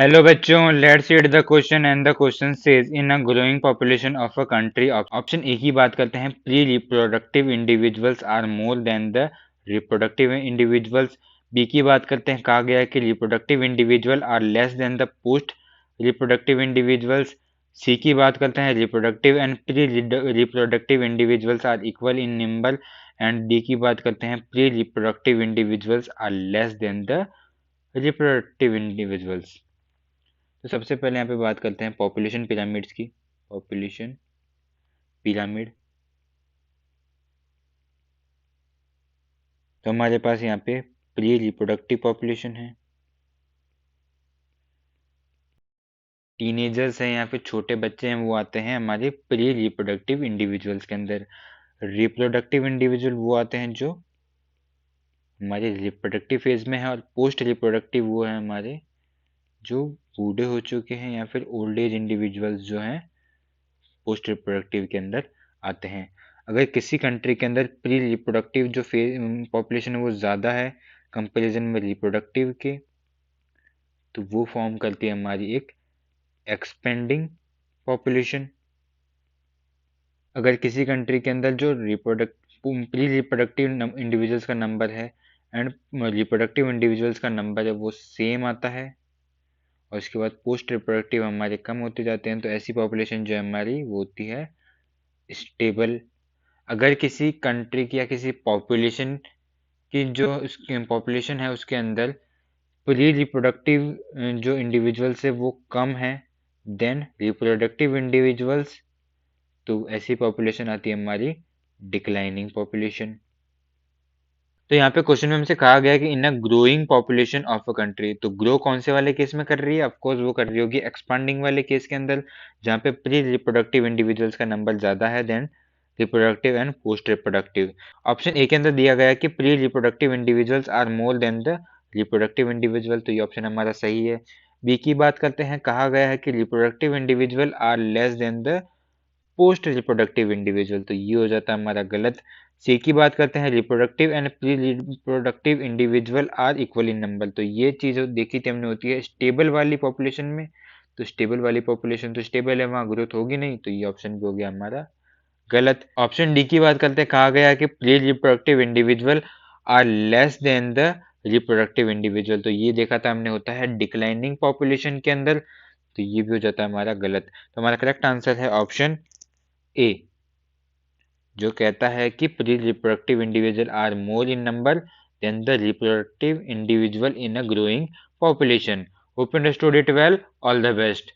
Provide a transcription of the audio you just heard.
Hello बच्चों, let's read the question and the question says in a growing population of a country. Option A की बात करते हैं, pre reproductive individuals are more than the reproductive individuals. B की बात करते हैं, कहा गया है कि reproductive individual are less than the post reproductive individuals. C की बात करते हैं, reproductive and pre reproductive individuals are equal in number. And D की बात करते हैं, pre reproductive individuals are less than the reproductive individuals. तो सबसे पहले यहाँ पे बात करते हैं पॉपुलेशन पिरामिड्स की। Population pyramid. तो हमारे पास यहाँ पे प्री रिप्रोडक्टिव पॉपुलेशन है, टीनेजर्स हैं, यहाँ पे छोटे बच्चे हैं, वो आते हैं हमारे प्री रिप्रोडक्टिव इंडिविजुअल्स के अंदर। रिप्रोडक्टिव इंडिविजुअल वो आते हैं जो हमारे रिप्रोडक्टिव फेज में है, और पोस्ट रिप्रोडक्टिव वो है हमारे जो बूढ़े हो चुके हैं या फिर ओल्ड एज इंडिविजुअल्स जो हैं पोस्ट रिप्रोडक्टिव के अंदर आते हैं। अगर किसी कंट्री के अंदर प्री रिप्रोडक्टिव जो पॉपुलेशन है वो ज़्यादा है कंपेरिजन में रिप्रोडक्टिव के, तो वो फॉर्म करती है हमारी एक एक्सपेंडिंग पॉपुलेशन। अगर किसी कंट्री के अंदर जो प्री रिप्रोडक्टिव इंडिविजुअल्स का नंबर है एंड रिप्रोडक्टिव इंडिविजुअल्स का नंबर है वो सेम आता है, और उसके बाद पोस्ट रिप्रोडक्टिव हमारे कम होते जाते हैं, तो ऐसी पॉपुलेशन जो है हमारी वो होती है स्टेबल। अगर किसी कंट्री की या किसी पॉपुलेशन की जो उसकी पॉपुलेशन है उसके अंदर प्री रिप्रोडक्टिव जो इंडिविजुअल्स है वो कम है देन रिप्रोडक्टिव इंडिविजुअल्स, तो ऐसी पॉपुलेशन आती है हमारी डिक्लाइनिंग पॉपुलेशन। तो यहाँ पे क्वेश्चन में हमसे कहा गया है कि in a growing population of a country, तो ग्रो कौन से वाले केस में कर रही है? ऑफ कोर्स वो कर रही होगी एक्सपांडिंग वाले केस के अंदर, जहाँ पे प्री रिप्रोडक्टिव इंडिविजुअल्स का नंबर ज्यादा है than reproductive and post reproductive. Option A के अंदर दिया गया है कि pre reproductive individuals are more than the reproductive individual, तो ये ऑप्शन हमारा सही है। बी की बात करते हैं, कहा गया है कि reproductive individual are less than the post reproductive individual, तो ये हो जाता है हमारा गलत। सी की बात करते हैं, reproductive and pre reproductive individual are equal in number, तो ये चीज देखी थी हमने होती है स्टेबल वाली पॉपुलेशन में, तो स्टेबल वाली पॉपुलेशन तो स्टेबल है, वहां ग्रोथ होगी नहीं, तो ये ऑप्शन भी हो गया हमारा गलत। ऑप्शन डी की बात करते हैं, कहा गया है कि pre reproductive individual are less than the reproductive individual, तो ये देखा था हमने होता है डिक्लाइनिंग पॉपुलेशन के अंदर, तो ये भी हो जाता है हमारा गलत। तो हमारा करेक्ट आंसर है ऑप्शन ए, जो कहता है कि pre reproductive individual are more in number than the reproductive individual in a growing population. Hope understood it well. All the best.